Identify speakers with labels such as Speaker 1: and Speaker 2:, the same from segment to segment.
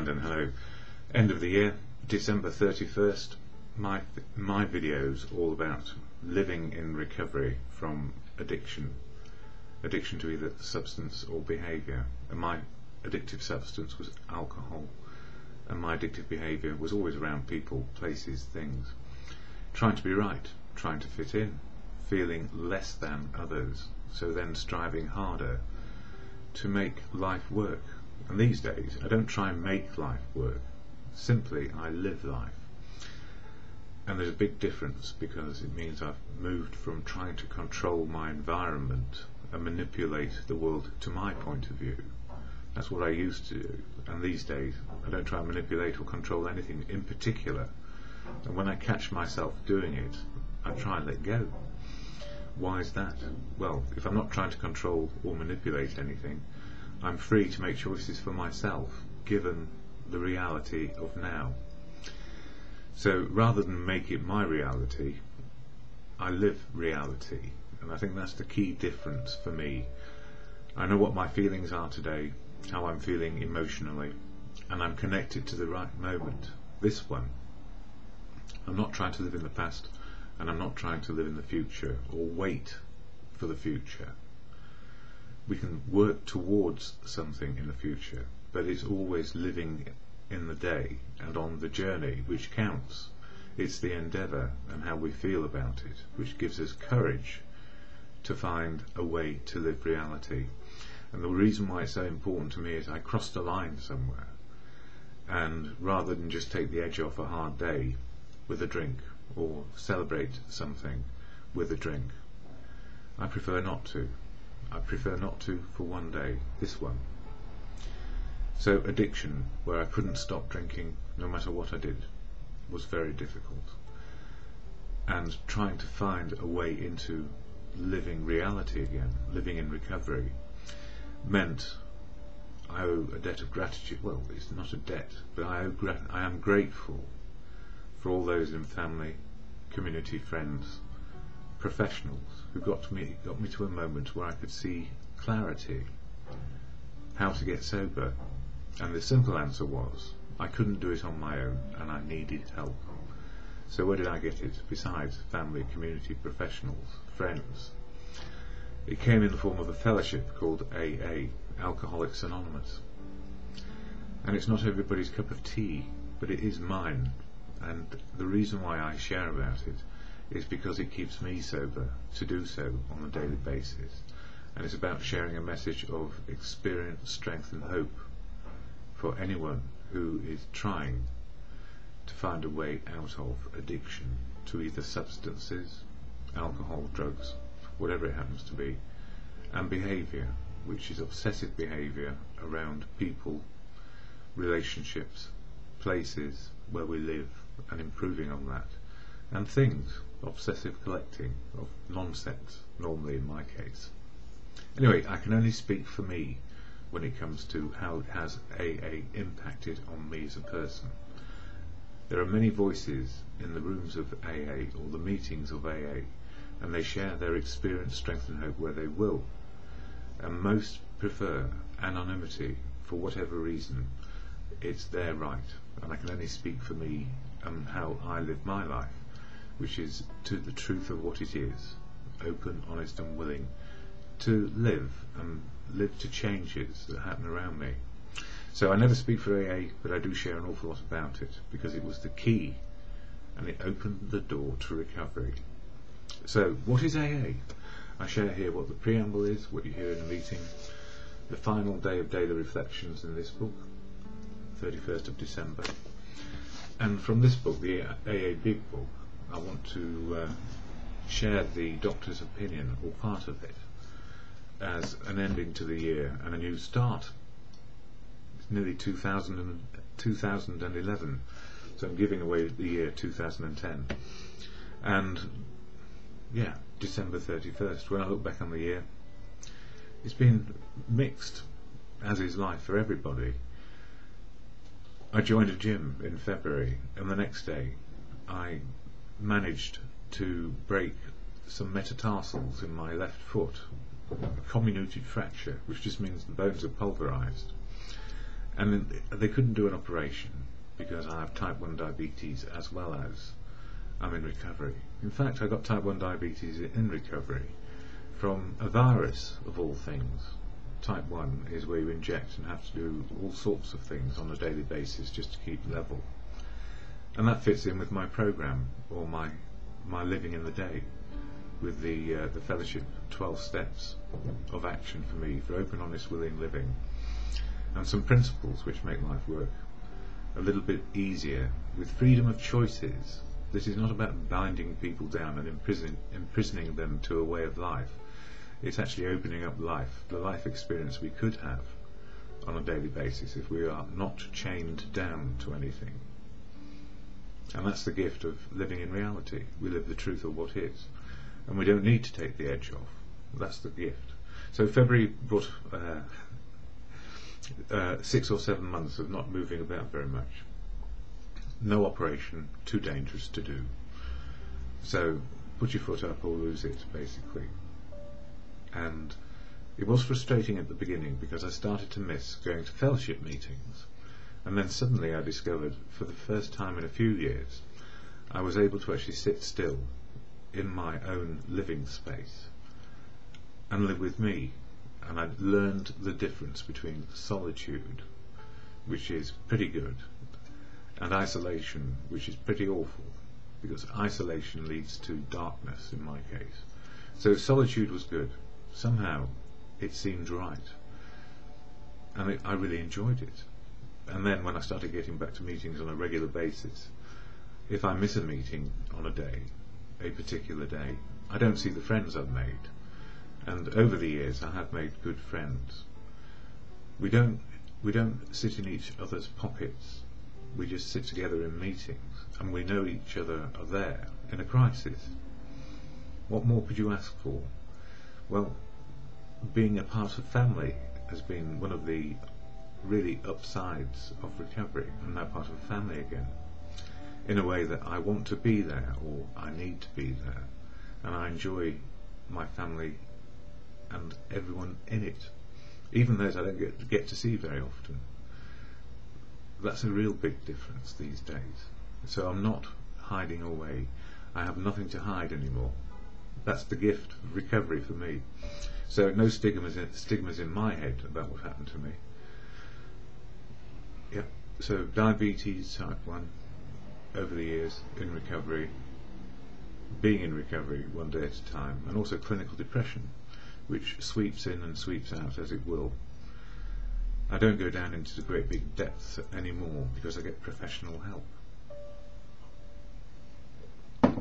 Speaker 1: DonInLondon, hello. End of the year, December 31st. My videos all about living in recovery from addiction to either substance or behaviour. And my addictive substance was alcohol, and my addictive behaviour was always around people, places, things. Trying to be right, trying to fit in, feeling less than others, so then striving harder to make life work. And these days I don't try and make life work, simply I live life. And there's a big difference, because it means I've moved from trying to control my environment and manipulate the world to my point of view. That's what I used to do, and these days I don't try and manipulate or control anything in particular. And when I catch myself doing it, I try and let go. Why is that? Well, if I'm not trying to control or manipulate anything, I'm free to make choices for myself, given the reality of now. So rather than make it my reality, I live reality. And I think that's the key difference for me. I know what my feelings are today, how I'm feeling emotionally, and I'm connected to the right moment, this one. I'm not trying to live in the past, and I'm not trying to live in the future or wait for the future. We can work towards something in the future, but it's always living in the day and on the journey which counts. It's the endeavour and how we feel about it which gives us courage to find a way to live reality. And the reason why it's so important to me is I crossed a line somewhere, and rather than just take the edge off a hard day with a drink or celebrate something with a drink, I prefer not to. I prefer not to for one day, this one. So addiction, where I couldn't stop drinking no matter what I did, was very difficult. And trying to find a way into living reality again, living in recovery, meant I owe a debt of gratitude. Well, it's not a debt, but I am grateful for all those in family, community, friends, professionals who got me to a moment where I could see clarity, how to get sober. And the simple answer was, I couldn't do it on my own, and I needed help. So where did I get it? Besides family, community, professionals, friends. It came in the form of a fellowship called AA, Alcoholics Anonymous. And it's not everybody's cup of tea, but it is mine. And the reason why I share about it is because it keeps me sober to do so on a daily basis. And it's about sharing a message of experience, strength and hope for anyone who is trying to find a way out of addiction to either substances, alcohol, drugs, whatever it happens to be, and behaviour, which is obsessive behaviour around people, relationships, places where we live, and improving on that, and things, obsessive collecting of nonsense, normally in my case. Anyway, I can only speak for me when it comes to how it has AA impacted on me as a person. There are many voices in the rooms of AA or the meetings of AA, and they share their experience, strength and hope where they will, and most prefer anonymity for whatever reason. It's their right, and I can only speak for me and how I live my life, which is to the truth of what it is, open, honest and willing to live, and live to changes that happen around me. So I never speak for AA, but I do share an awful lot about it, because it was the key and it opened the door to recovery. So what is AA? I share here what the preamble is, what you hear in a meeting, the final day of daily reflections in this book, 31st of December. And from this book, the AA Big Book, I want to share the doctor's opinion, or part of it, as an ending to the year and a new start. It's nearly 2011, so I'm giving away the year 2010. And yeah, December 31st, when I look back on the year, it's been mixed, as is life for everybody. I joined a gym in February, and the next day I managed to break some metatarsals in my left foot, a comminuted fracture, which just means the bones are pulverised. And they couldn't do an operation because I have type 1 diabetes as well as I'm in recovery. In fact, I got type 1 diabetes in recovery from a virus of all things. Type 1 is where you inject and have to do all sorts of things on a daily basis just to keep level. And that fits in with my program, or my living in the day, with the fellowship 12 steps of action for me for open, honest, willing living, and some principles which make life work a little bit easier with freedom of choices. This is not about binding people down and imprisoning them to a way of life. It's actually opening up life, the life experience we could have on a daily basis if we are not chained down to anything. And that's the gift of living in reality. We live the truth of what is, and we don't need to take the edge off. That's the gift. So February brought 6 or 7 months of not moving about very much. No operation, too dangerous to do. So put your foot up or lose it, basically. And it was frustrating at the beginning because I started to miss going to fellowship meetings. And then suddenly I discovered, for the first time in a few years, I was able to actually sit still in my own living space and live with me. And I learned the difference between solitude, which is pretty good, and isolation, which is pretty awful, because isolation leads to darkness in my case. So solitude was good. Somehow it seemed right, and I really enjoyed it. And then when I started getting back to meetings on a regular basis, if I miss a meeting on a day, a particular day, I don't see the friends I've made. And over the years I have made good friends. We don't sit in each other's pockets. We just sit together in meetings, and we know each other are there in a crisis. What more could you ask for? Well, being a part of family has been one of the really upsides of recovery. I'm now part of a family again, in a way that I want to be there, or I need to be there, and I enjoy my family and everyone in it, even those I don't get to see very often. That's a real big difference these days. So I'm not hiding away. I have nothing to hide anymore. That's the gift of recovery for me. So no stigmas in my head about what happened to me. Yeah. So diabetes type 1 over the years, in recovery, being in recovery one day at a time, and also clinical depression, which sweeps in and sweeps out as it will. I don't go down into the great big depths anymore because I get professional help.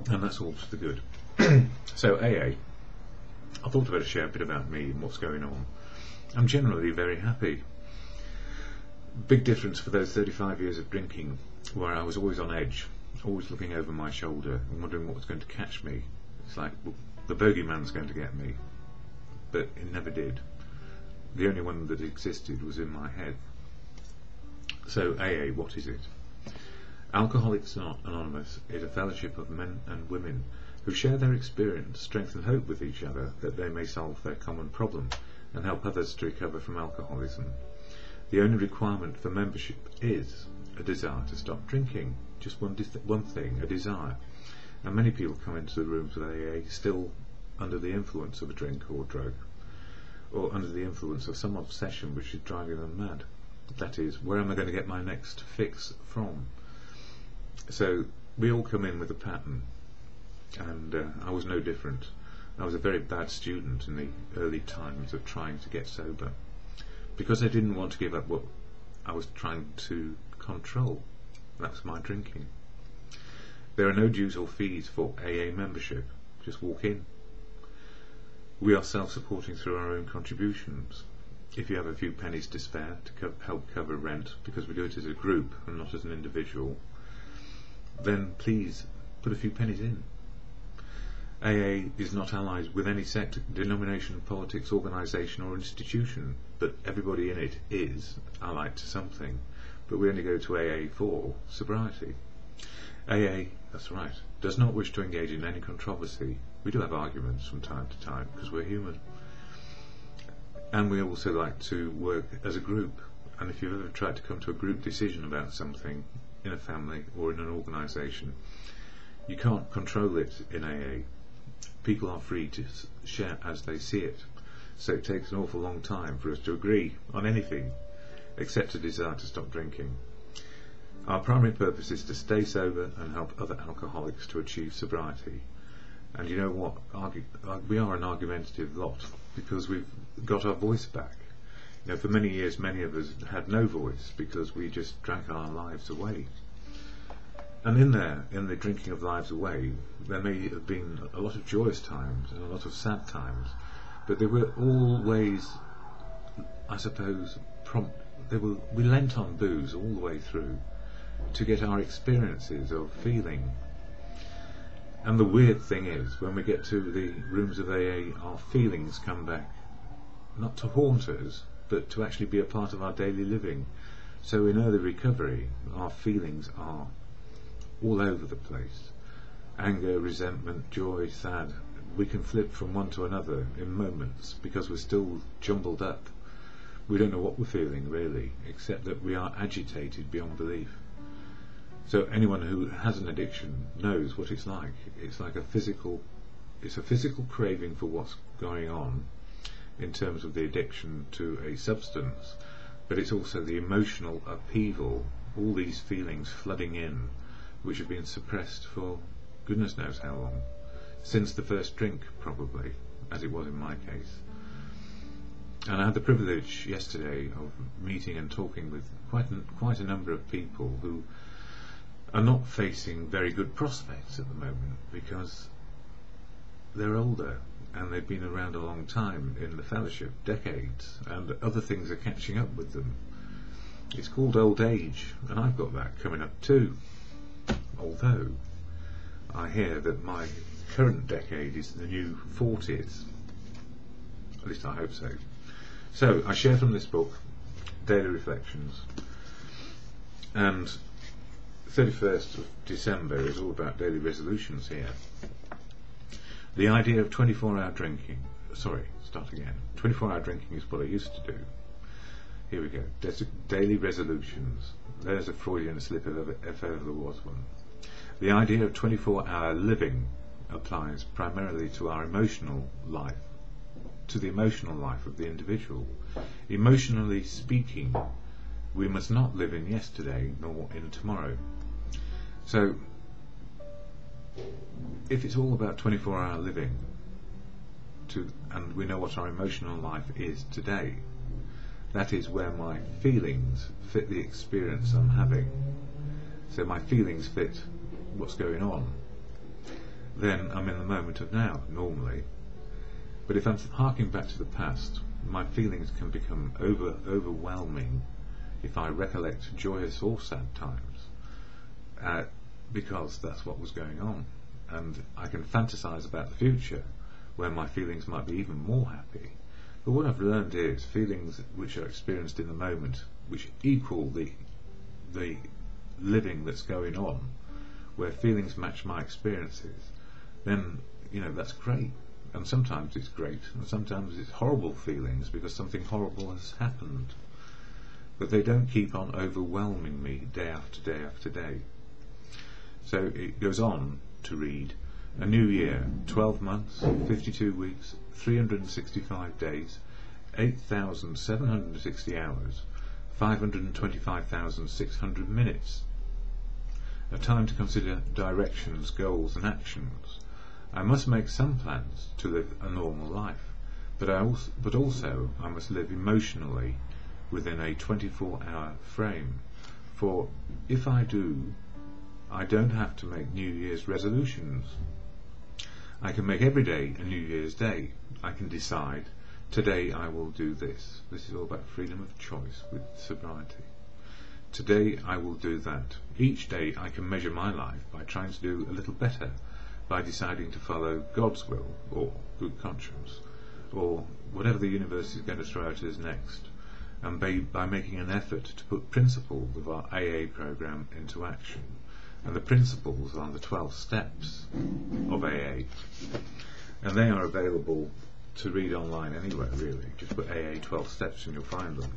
Speaker 1: And that's all to the good. So AA, I thought I'd better share a bit about me and what's going on. I'm generally very happy. Big difference for those 35 years of drinking, where I was always on edge, always looking over my shoulder and wondering what was going to catch me. It's like, well, the bogeyman's going to get me. But it never did. The only one that existed was in my head. So AA, what is it? Alcoholics Anonymous is a fellowship of men and women who share their experience, strength and hope with each other that they may solve their common problem and help others to recover from alcoholism. The only requirement for membership is a desire to stop drinking. Just one thing, a desire. And many people come into the rooms with AA still under the influence of a drink or drug, or under the influence of some obsession which is driving them mad. That is, where am I going to get my next fix from? So we all come in with a pattern, and I was no different. I was a very bad student in the early times of trying to get sober, because I didn't want to give up what I was trying to control. That was my drinking. There are no dues or fees for AA membership. Just walk in. We are self-supporting through our own contributions. If you have a few pennies to spare to help cover rent, because we do it as a group and not as an individual, then please put a few pennies in. AA is not allied with any sect, denomination, politics, organisation or institution, but everybody in it is allied to something. But we only go to AA for sobriety. AA, that's right, does not wish to engage in any controversy. We do have arguments from time to time because we're human. And we also like to work as a group. and if you've ever tried to come to a group decision about something in a family or in an organisation, you can't control it in AA. People are free to share as they see it, so it takes an awful long time for us to agree on anything except a desire to stop drinking. Our primary purpose is to stay sober and help other alcoholics to achieve sobriety. And you know what? We are an argumentative lot because we've got our voice back. You know, for many years, many of us had no voice because we just drank our lives away. And in the drinking of lives away, there may have been a lot of joyous times and a lot of sad times, but they were always, I suppose, we lent on booze all the way through to get our experiences of feeling. And the weird thing is, when we get to the rooms of AA, our feelings come back, not to haunt us, but to actually be a part of our daily living. So in early recovery, our feelings are all over the place. Anger, resentment, joy, sad. We can flip from one to another in moments because we're still jumbled up. We don't know what we're feeling really, except that we are agitated beyond belief. So anyone who has an addiction knows what it's like. It's like a physical craving for what's going on in terms of the addiction to a substance, but it's also the emotional upheaval, all these feelings flooding in, which have been suppressed for goodness knows how long, since the first drink probably, as it was in my case. And I had the privilege yesterday of meeting and talking with quite a number of people who are not facing very good prospects at the moment because they're older and they've been around a long time in the fellowship, decades, and other things are catching up with them. It's called old age, and I've got that coming up too. Although I hear that my current decade is the new 40s. At least I hope so. So I share from this book, Daily Reflections, and 31st of December is all about daily resolutions here. The idea of 24-hour drinking, 24-hour drinking is what I used to do. Here we go, daily resolutions. There's a Freudian slip if ever there was one. The idea of 24-hour living applies primarily to our emotional life, to the emotional life of the individual. Emotionally speaking, we must not live in yesterday nor in tomorrow. So, if it's all about 24-hour living, and we know what our emotional life is today, that is where my feelings fit the experience I'm having. So my feelings fit what's going on. Then I'm in the moment of now, normally. But if I'm harking back to the past, my feelings can become overwhelming if I recollect joyous or sad times, because that's what was going on. And I can fantasize about the future, where my feelings might be even more happy. But what I've learned is feelings which are experienced in the moment, which equal the living that's going on, where feelings match my experiences, then, that's great. And sometimes it's great, and sometimes it's horrible feelings because something horrible has happened. But they don't keep on overwhelming me day after day after day. So it goes on to read, a new year, 12 months, 52 weeks, 365 days, 8,760 hours, 525,600 minutes. A time to consider directions, goals and actions. I must make some plans to live a normal life, but also I must live emotionally within a 24-hour frame. For if I do, I don't have to make New Year's resolutions. I can make every day a New Year's Day. I can decide, today I will do this. This is all about freedom of choice with sobriety. Today I will do that. Each day I can measure my life by trying to do a little better, by deciding to follow God's will, or good conscience, or whatever the universe is going to throw at us next, and by making an effort to put principles of our AA program into action. And the principles are the 12 steps of AA, and they are available to read online anywhere really. Just put AA 12 steps and you'll find them.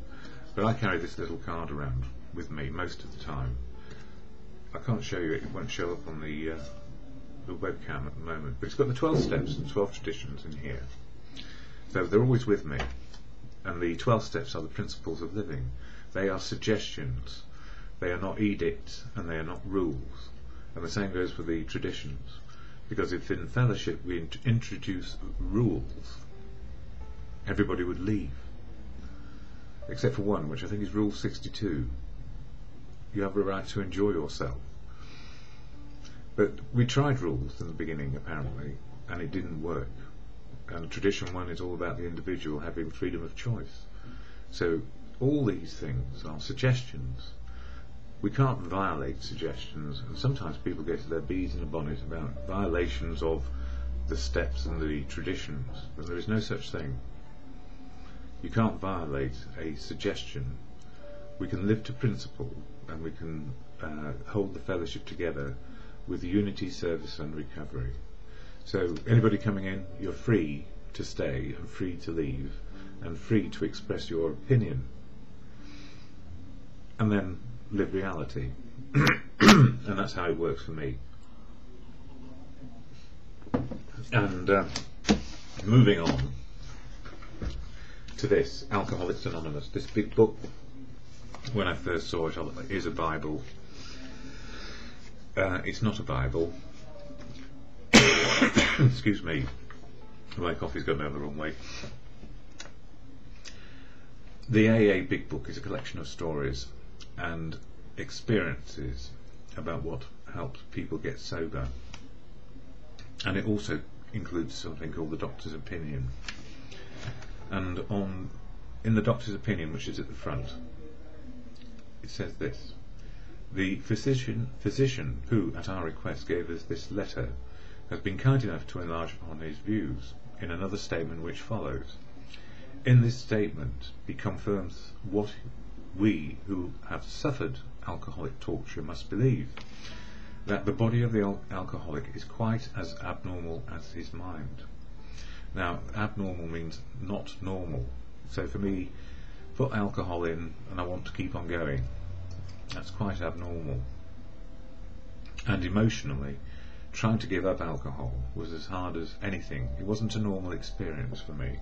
Speaker 1: But I carry this little card around with me most of the time. I can't show you it, it won't show up on the webcam at the moment, but it's got the 12 steps and 12 traditions in here. So they're always with me, and the 12 steps are the principles of living. They are suggestions, they are not edicts, and they are not rules. And the same goes for the traditions, because if in fellowship we introduce rules, everybody would leave. Except for one, which I think is Rule 62. You have a right to enjoy yourself. But we tried rules in the beginning, apparently, and it didn't work. And tradition one is all about the individual having freedom of choice. So all these things are suggestions. We can't violate suggestions, and sometimes people get to their bees in a bonnet about violations of the steps and the traditions, but there is no such thing. You can't violate a suggestion. We can live to principle, and we can hold the fellowship together with unity, service and recovery. So anybody coming in, you're free to stay and free to leave and free to express your opinion, and then live reality. And that's how it works for me. And moving on to this, Alcoholics Anonymous, this big book. When I first saw it, it is a Bible. It's not a Bible. Excuse me, my coffee's gone down the wrong way. The AA Big Book is a collection of stories and experiences about what helps people get sober, and it also includes something called the Doctor's Opinion. And in the Doctor's Opinion, which is at the front, it says this: the physician who, at our request, gave us this letter has been kind enough to enlarge upon his views in another statement which follows. In this statement he confirms what we who have suffered alcoholic torture must believe, that the body of the alcoholic is quite as abnormal as his mind. Now, abnormal means not normal. So for me, put alcohol in and I want to keep on going. That's quite abnormal. And emotionally, trying to give up alcohol was as hard as anything. It wasn't a normal experience for me.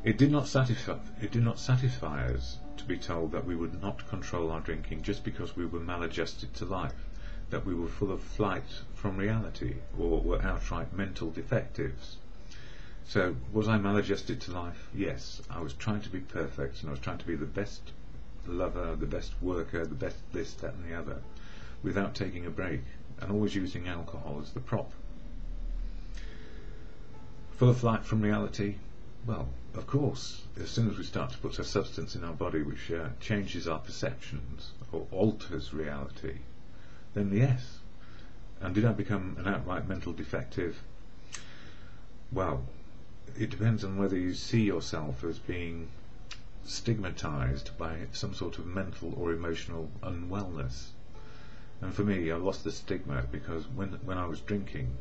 Speaker 1: It did not satisfy us to be told that we would not control our drinking just because we were maladjusted to life, that we were full of flight from reality, or were outright mental defectives. So, was I maladjusted to life? Yes. I was trying to be perfect, and I was trying to be the best lover, the best worker, the best this, that and the other, without taking a break, and always using alcohol as the prop. Full of flight from reality? Well, of course, as soon as we start to put a substance in our body which changes our perceptions or alters reality, then yes. And did I become an outright mental defective? Well, it depends on whether you see yourself as being stigmatized by some sort of mental or emotional unwellness. And for me, I lost the stigma because when I was drinking,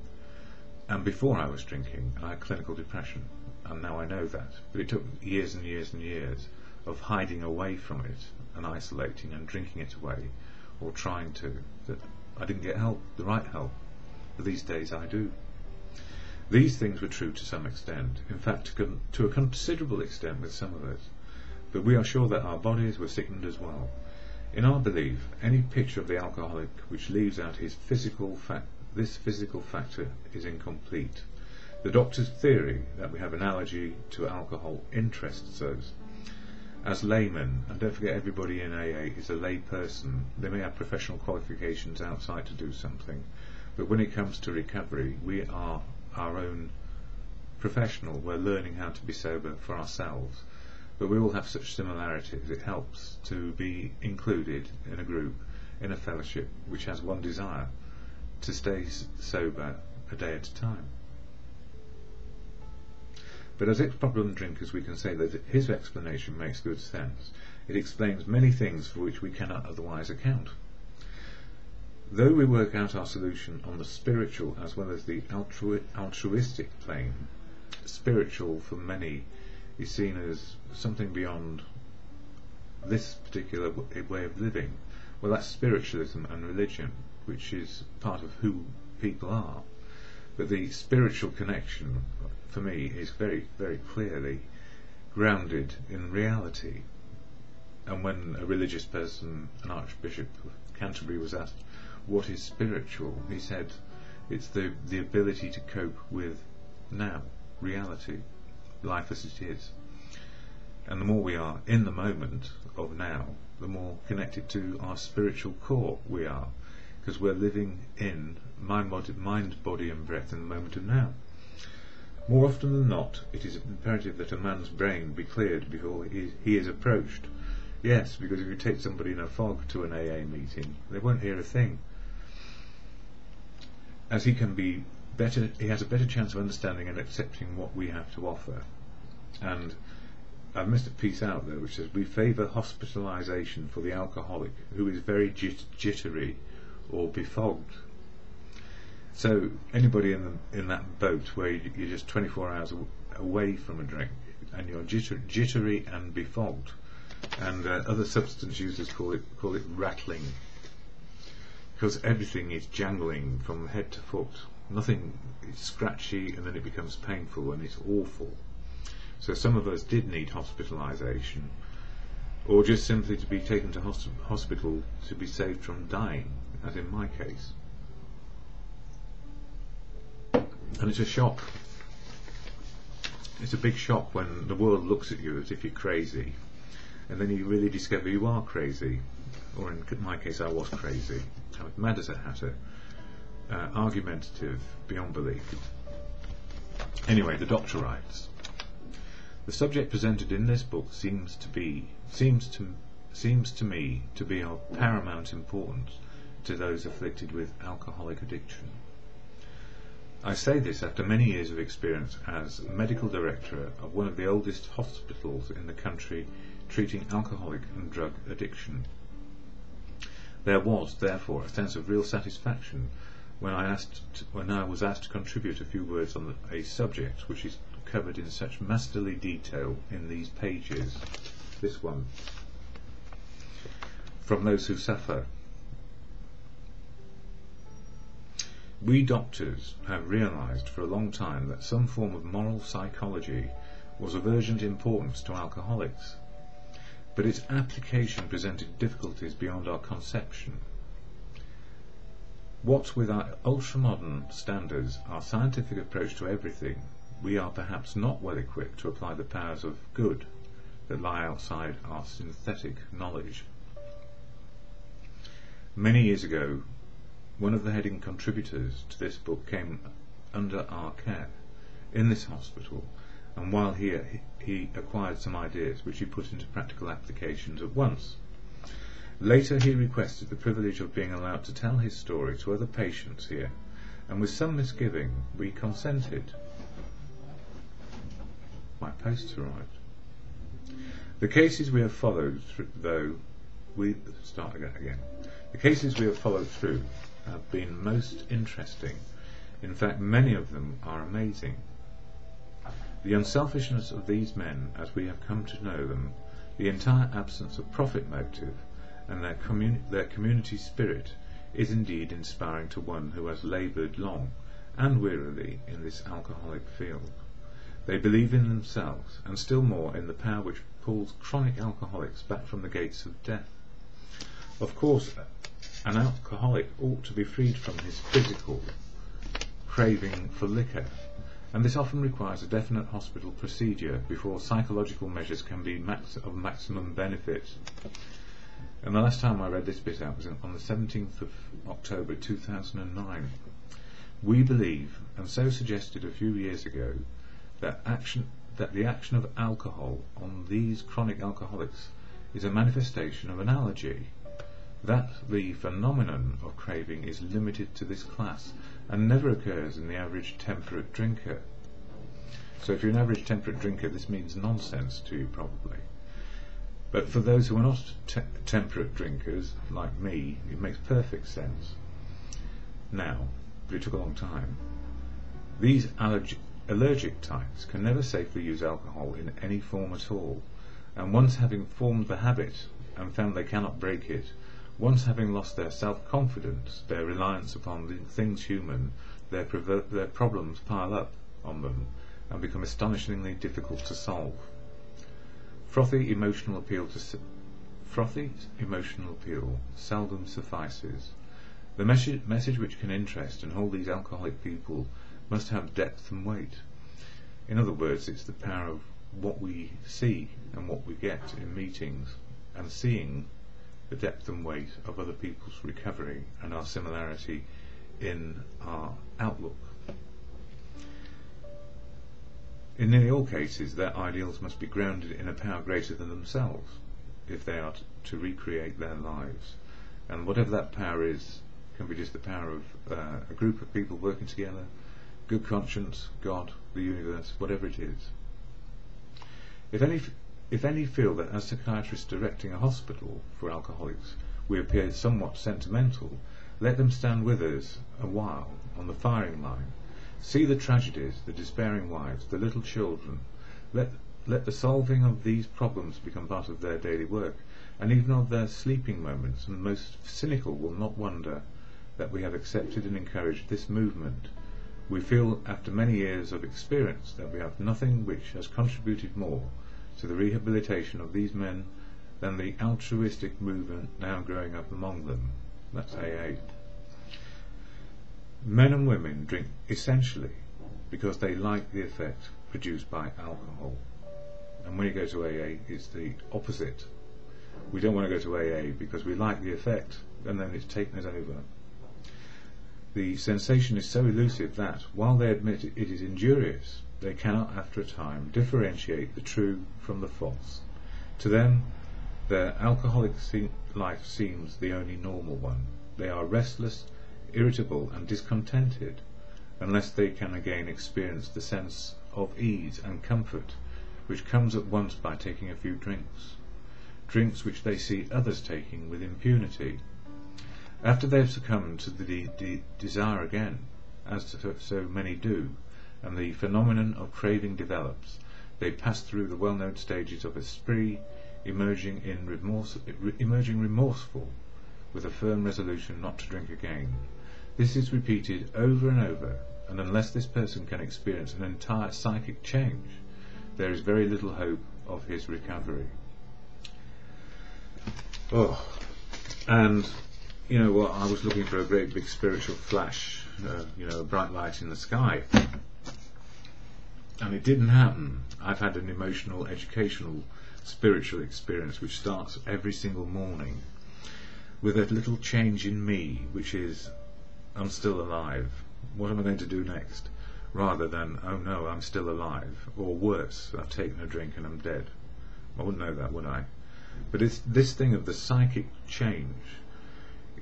Speaker 1: and before I was drinking, I had clinical depression, and now I know that. But it took years and years and years of hiding away from it and isolating and drinking it away, or trying to, that I didn't get help, the right help. But these days I do. These things were true to some extent, in fact to a considerable extent with some of us, but we are sure that our bodies were sickened as well. In our belief, any picture of the alcoholic which leaves out his this physical factor is incomplete. The doctor's theory that we have an allergy to alcohol interests us. As laymen, and don't forget everybody in AA is a lay person, they may have professional qualifications outside to do something, but when it comes to recovery, we are our own professional. We're learning how to be sober for ourselves, but we all have such similarities. It helps to be included in a group, in a fellowship which has one desire: to stay sober a day at a time. But as ex-problem drinkers, we can say that his explanation makes good sense. It explains many things for which we cannot otherwise account. Though we work out our solution on the spiritual as well as the altruistic plane, spiritual for many is seen as something beyond this particular way of living? Well, that's spiritualism and religion, which is part of who people are. But the spiritual connection, for me, is very, very clearly grounded in reality. And when a religious person, an Archbishop of Canterbury, was asked, what is spiritual? He said, it's the ability to cope with now, reality, life as it is. And the more we are in the moment of now, the more connected to our spiritual core we are, because we're living in mind, body and breath in the moment of now. More often than not, it is imperative that a man's brain be cleared before he is approached. Yes, because if you take somebody in a fog to an AA meeting, they won't hear a thing. As he has a better chance of understanding and accepting what we have to offer. And I've missed a piece out there which says, we favour hospitalisation for the alcoholic who is very jittery or befogged. So anybody in that boat where you're just 24 hours away from a drink and you're jittery and befogged, and other substance users call it rattling, because everything is jangling from head to foot. Nothing is scratchy, and then it becomes painful and it's awful. So some of us did need hospitalisation, or just simply to be taken to hospital to be saved from dying, as in my case. And it's a shock. It's a big shock when the world looks at you as if you're crazy, and then you really discover you are crazy. Or in my case, I was crazy. I was mad as a hatter, argumentative beyond belief. Anyway, the doctor writes, the subject presented in this book seems to me to be of paramount importance to those afflicted with alcoholic addiction. I say this after many years of experience as medical director of one of the oldest hospitals in the country treating alcoholic and drug addiction. There was, therefore, a sense of real satisfaction when I was asked to contribute a few words on a subject which is covered in such masterly detail in these pages. This one, from those who suffer. We doctors have realised for a long time that some form of moral psychology was of urgent importance to alcoholics, but its application presented difficulties beyond our conception. What with our ultra-modern standards, our scientific approach to everything, we are perhaps not well equipped to apply the powers of good that lie outside our synthetic knowledge. Many years ago, one of the heading contributors to this book came under our care in this hospital, and while here he acquired some ideas which he put into practical applications at once. Later he requested the privilege of being allowed to tell his story to other patients here, and with some misgiving we consented. My posts arrived. The cases we have followed through, The cases we have followed through have been most interesting. In fact, many of them are amazing. The unselfishness of these men, as we have come to know them, the entire absence of profit motive, and their community spirit is indeed inspiring to one who has laboured long and wearily in this alcoholic field. They believe in themselves, and still more in the power which pulls chronic alcoholics back from the gates of death. Of course, an alcoholic ought to be freed from his physical craving for liquor, and this often requires a definite hospital procedure before psychological measures can be of maximum benefit. And the last time I read this bit out was on the 17th of October 2009. We believe, and so suggested a few years ago, that the action of alcohol on these chronic alcoholics is a manifestation of an allergy, that the phenomenon of craving is limited to this class and never occurs in the average temperate drinker. So if you're an average temperate drinker, this means nonsense to you probably. But for those who are not temperate drinkers, like me, it makes perfect sense. Now, but it took a long time. These allergic types can never safely use alcohol in any form at all, and once having formed the habit and found they cannot break it, once having lost their self-confidence, their reliance upon the things human, their problems pile up on them and become astonishingly difficult to solve. Frothy emotional appeal seldom suffices. The message which can interest and hold these alcoholic people must have depth and weight. In other words, it's the power of what we see and what we get in meetings, and seeing the depth and weight of other people's recovery and our similarity in our outlook. In nearly all cases, their ideals must be grounded in a power greater than themselves if they are to recreate their lives. And whatever that power is, can be just the power of a group of people working together, good conscience, God, the universe, whatever it is. If any feel that as psychiatrists directing a hospital for alcoholics we appear somewhat sentimental, let them stand with us a while on the firing line. See the tragedies, the despairing wives, the little children. Let the solving of these problems become part of their daily work, and even of their sleeping moments, and the most cynical will not wonder that we have accepted and encouraged this movement. We feel after many years of experience that we have nothing which has contributed more to the rehabilitation of these men than the altruistic movement now growing up among them. That's AA. Men and women drink essentially because they like the effect produced by alcohol. And when you go to AA, it's the opposite. We don't want to go to AA because we like the effect, and then it's taken us over. The sensation is so elusive that, while they admit it is injurious, they cannot after a time differentiate the true from the false. To them, their alcoholic life seems the only normal one. They are restless, irritable and discontented unless they can again experience the sense of ease and comfort which comes at once by taking a few drinks which they see others taking with impunity. After they have succumbed to the desire again, as so many do, and the phenomenon of craving develops, they pass through the well-known stages of a spree, emerging remorseful, with a firm resolution not to drink again. This is repeated over and over, and unless this person can experience an entire psychic change, there is very little hope of his recovery. Oh, and you know what, I was looking for a great big spiritual flash, a bright light in the sky, and it didn't happen. I've had an emotional, educational, spiritual experience which starts every single morning with a little change in me, which is, I'm still alive. What am I going to do next? Rather than, oh no, I'm still alive. Or worse, I've taken a drink and I'm dead. I wouldn't know that, would I? But it's this thing of the psychic change,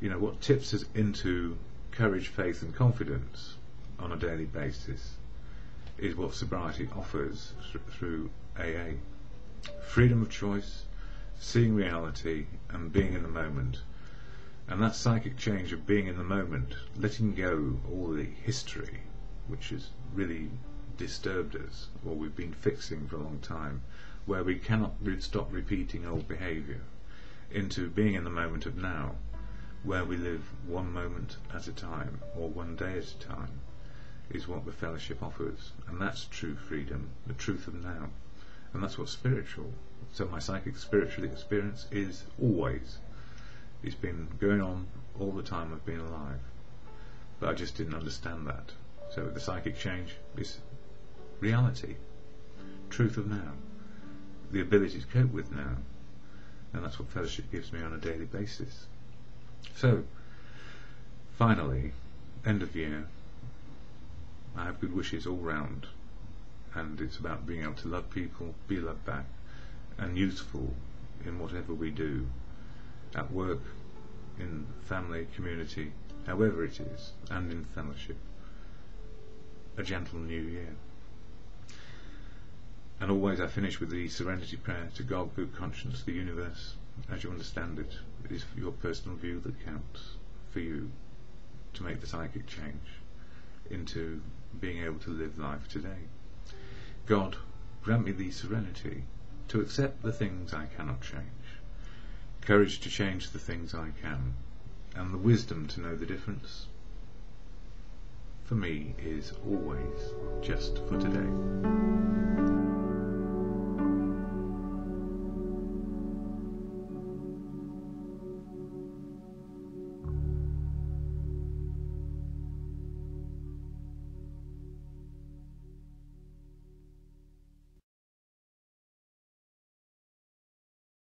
Speaker 1: what tips us into courage, faith and confidence on a daily basis is what sobriety offers through AA. Freedom of choice, seeing reality and being in the moment. And that psychic change of being in the moment, letting go all the history which has really disturbed us, or we've been fixing for a long time, where we cannot stop repeating old behaviour, into being in the moment of now, where we live one moment at a time, or one day at a time, is what the fellowship offers. And that's true freedom, the truth of now. And that's what's spiritual. So my psychic spiritual experience is always, it's been going on all the time I've been alive. But I just didn't understand that. So the psychic change is reality, truth of now, the ability to cope with now. And that's what fellowship gives me on a daily basis. So, finally, end of year, I have good wishes all round, and it's about being able to love people, be loved back, and useful in whatever we do, at work, in family, community, however it is, and in fellowship. A gentle new year. And always I finish with the serenity prayer to God, good conscience, the universe, as you understand it. It is your personal view that counts for you to make the psychic change into being able to live life today. God, grant me the serenity to accept the things I cannot change, courage to change the things I can, and the wisdom to know the difference, for me, is always just for today.